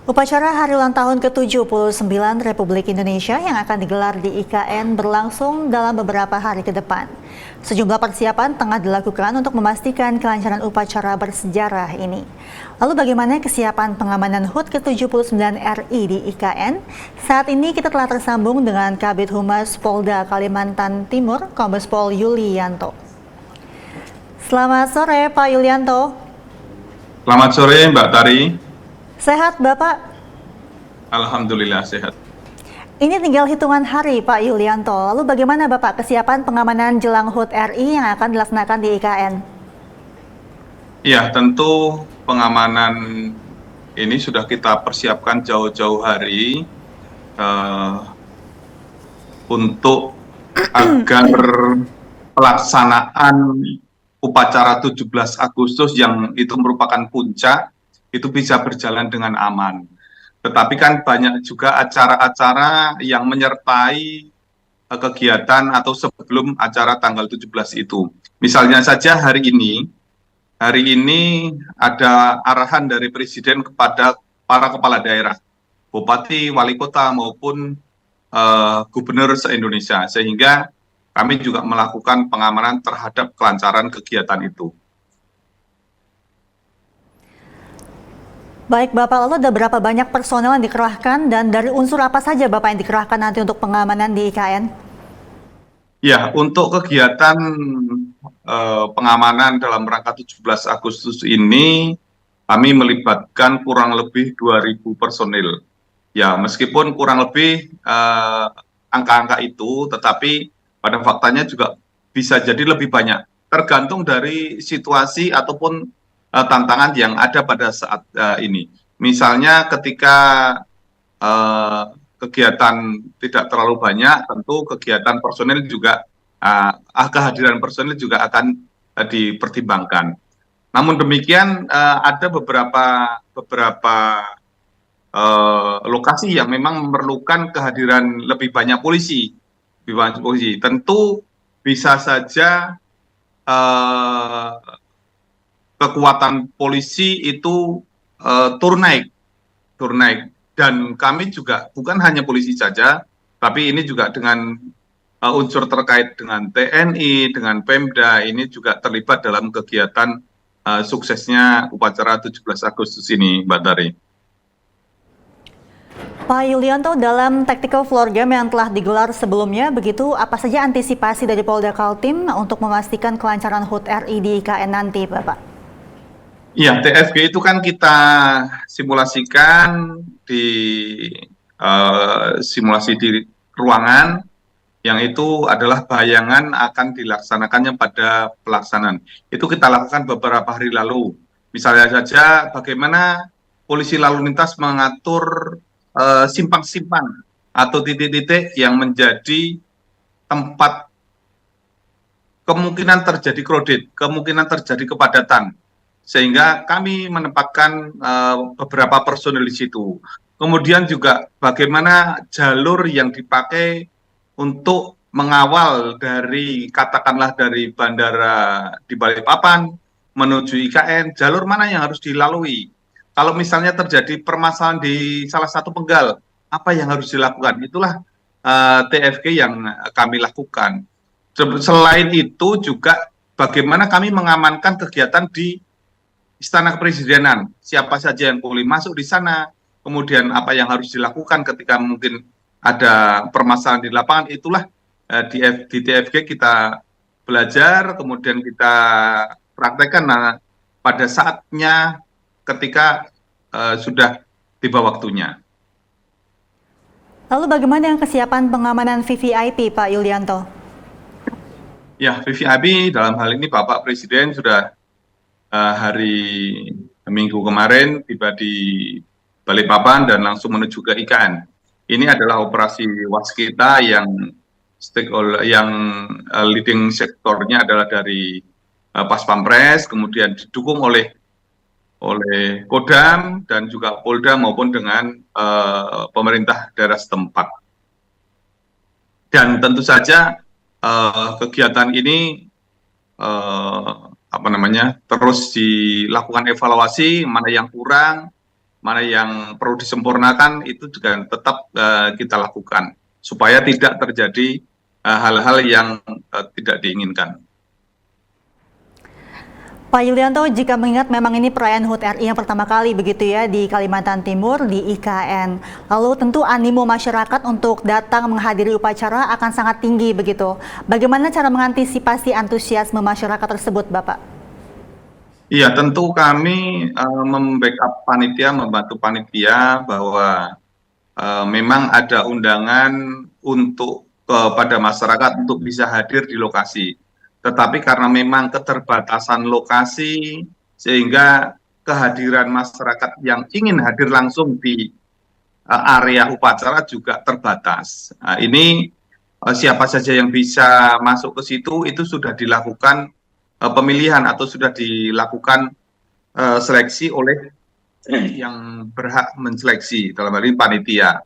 Upacara Hari Ulang Tahun ke-79 Republik Indonesia yang akan digelar di IKN berlangsung dalam beberapa hari ke depan. Sejumlah persiapan tengah dilakukan untuk memastikan kelancaran upacara bersejarah ini. Lalu bagaimana kesiapan pengamanan HUT ke-79 RI di IKN? Saat ini kita telah tersambung dengan Kabid Humas Polda Kalimantan Timur, Kombes Pol Yulianto. Selamat sore Pak Yulianto. Selamat sore Mbak Tari. Sehat Bapak? Alhamdulillah sehat. Ini tinggal hitungan hari Pak Yulianto. Lalu bagaimana Bapak kesiapan pengamanan jelang HUT RI yang akan dilaksanakan di IKN? Ya, tentu pengamanan ini sudah kita persiapkan jauh-jauh hari untuk agar pelaksanaan upacara 17 Agustus yang itu merupakan puncak itu bisa berjalan dengan aman. Tetapi kan banyak juga acara-acara yang menyertai kegiatan atau sebelum acara tanggal 17 itu. Misalnya saja hari ini ada arahan dari Presiden kepada para kepala daerah, Bupati, Wali Kota maupun Gubernur se-Indonesia, sehingga kami juga melakukan pengamanan terhadap kelancaran kegiatan itu. Baik Bapak, lalu ada berapa banyak personel yang dikerahkan dan dari unsur apa saja Bapak yang dikerahkan nanti untuk pengamanan di IKN? Ya, untuk kegiatan pengamanan dalam rangka 17 Agustus ini, kami melibatkan kurang lebih 2.000 personil. Ya, meskipun kurang lebih angka-angka itu, tetapi pada faktanya juga bisa jadi lebih banyak. Tergantung dari situasi ataupun tantangan yang ada pada saat ini. Misalnya ketika kegiatan tidak terlalu banyak, tentu kegiatan personil juga kehadiran personil juga akan dipertimbangkan. Namun demikian ada beberapa lokasi yang memang memerlukan kehadiran lebih banyak polisi. Tentu bisa saja kekuatan polisi itu turun naik, dan kami juga bukan hanya polisi saja, tapi ini juga dengan unsur terkait dengan TNI, dengan Pemda, ini juga terlibat dalam kegiatan suksesnya upacara 17 Agustus ini, Mbak Tari. Pak Yulianto, dalam tactical floor game yang telah digelar sebelumnya, begitu apa saja antisipasi dari Polda Kaltim untuk memastikan kelancaran HUT RI di IKN nanti, Bapak? Ya, TFG itu kan kita simulasikan di simulasi di ruangan, yang itu adalah bayangan akan dilaksanakannya pada pelaksanaan. Itu kita lakukan beberapa hari lalu. Misalnya saja bagaimana polisi lalu lintas mengatur simpang-simpang atau titik-titik yang menjadi tempat kemungkinan terjadi crowded, kemungkinan terjadi kepadatan, sehingga kami menempatkan beberapa personil di situ. Kemudian juga bagaimana jalur yang dipakai untuk mengawal dari, katakanlah dari bandara di Balikpapan menuju IKN, jalur mana yang harus dilalui. Kalau misalnya terjadi permasalahan di salah satu penggal, apa yang harus dilakukan? Itulah TFG yang kami lakukan. Selain itu juga bagaimana kami mengamankan kegiatan di Istana Kepresidenan, siapa saja yang boleh masuk di sana, kemudian apa yang harus dilakukan ketika mungkin ada permasalahan di lapangan, itulah di TFG kita belajar, kemudian kita praktekkan pada saatnya ketika sudah tiba waktunya. Lalu bagaimana yang kesiapan pengamanan VVIP, Pak Yulianto? Ya, VVIP dalam hal ini Bapak Presiden sudah hari Minggu kemarin tiba di Balikpapan dan langsung menuju ke IKN. Ini adalah operasi waskita yang leading sektornya adalah dari Pas Pampres, kemudian didukung oleh Kodam dan juga Polda maupun dengan pemerintah daerah setempat. Dan tentu saja kegiatan ini terus dilakukan evaluasi, mana yang kurang, mana yang perlu disempurnakan itu juga tetap kita lakukan supaya tidak terjadi hal-hal yang tidak diinginkan. Pak Yulianto, jika mengingat memang ini perayaan HUT RI yang pertama kali begitu ya di Kalimantan Timur di IKN. Lalu tentu animo masyarakat untuk datang menghadiri upacara akan sangat tinggi begitu. Bagaimana cara mengantisipasi antusiasme masyarakat tersebut, Bapak? Iya, tentu kami membackup panitia, membantu panitia bahwa memang ada undangan untuk kepada masyarakat untuk bisa hadir di lokasi. Tetapi karena memang keterbatasan lokasi, sehingga kehadiran masyarakat yang ingin hadir langsung di area upacara juga terbatas. Nah, ini siapa saja yang bisa masuk ke situ itu sudah dilakukan pemilihan atau sudah dilakukan seleksi oleh yang berhak menseleksi, dalam hal ini panitia.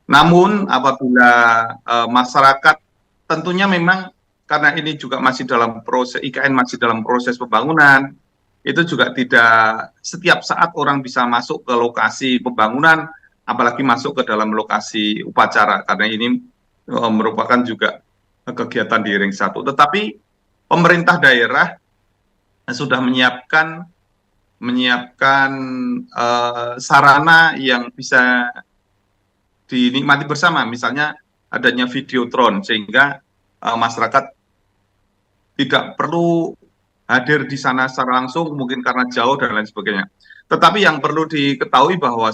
Namun apabila masyarakat tentunya memang karena ini juga masih dalam proses, IKN masih dalam proses pembangunan, itu juga tidak setiap saat orang bisa masuk ke lokasi pembangunan, apalagi masuk ke dalam lokasi upacara, karena ini merupakan juga kegiatan di ring 1. Tetapi pemerintah daerah sudah menyiapkan sarana yang bisa dinikmati bersama, misalnya adanya videotron, sehingga masyarakat tidak perlu hadir di sana secara langsung, mungkin karena jauh dan lain sebagainya. Tetapi yang perlu diketahui bahwa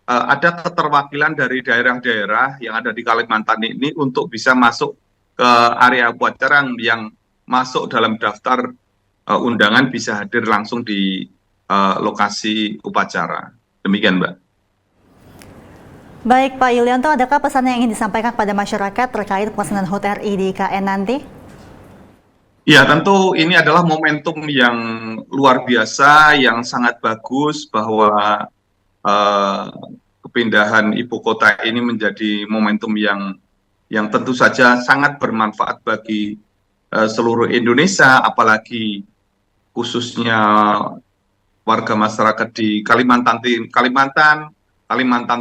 ada keterwakilan dari daerah-daerah yang ada di Kalimantan ini untuk bisa masuk ke area upacara yang masuk dalam daftar undangan bisa hadir langsung di lokasi upacara. Demikian, Mbak. Baik, Pak Yulianto, adakah pesan yang ingin disampaikan kepada masyarakat terkait pelaksanaan HUT RI di IKN nanti? Ya, tentu ini adalah momentum yang luar biasa, yang sangat bagus bahwa kepindahan ibu kota ini menjadi momentum yang tentu saja sangat bermanfaat bagi seluruh Indonesia, apalagi khususnya warga masyarakat di Kalimantan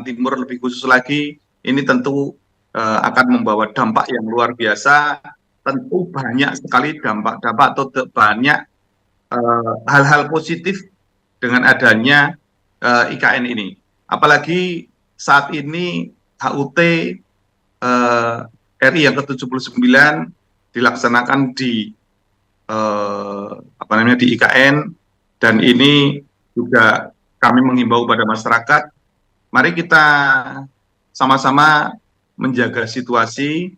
Timur lebih khusus lagi. Ini tentu akan membawa dampak yang luar biasa. Tentu banyak sekali dampak-dampak atau banyak hal-hal positif dengan adanya IKN ini. Apalagi saat ini HUT RI yang ke-79 dilaksanakan di di IKN, dan ini juga kami menghimbau pada masyarakat, mari kita sama-sama menjaga situasi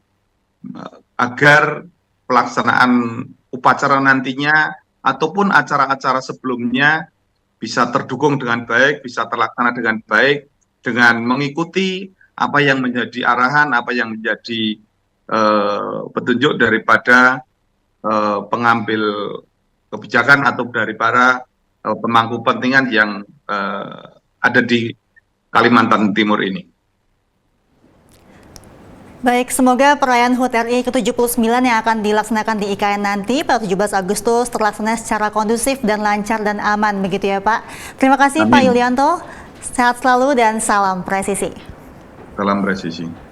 agar pelaksanaan upacara nantinya ataupun acara-acara sebelumnya bisa terdukung dengan baik, bisa terlaksana dengan baik, dengan mengikuti apa yang menjadi arahan, apa yang menjadi petunjuk daripada pengambil kebijakan atau dari para pemangku kepentingan yang ada di Kalimantan Timur ini. Baik, semoga perayaan HUT RI ke-79 yang akan dilaksanakan di IKN nanti pada 17 Agustus terlaksana secara kondusif dan lancar dan aman, begitu ya Pak. Terima kasih. Amin. Pak Yulianto, sehat selalu dan salam presisi. Salam presisi.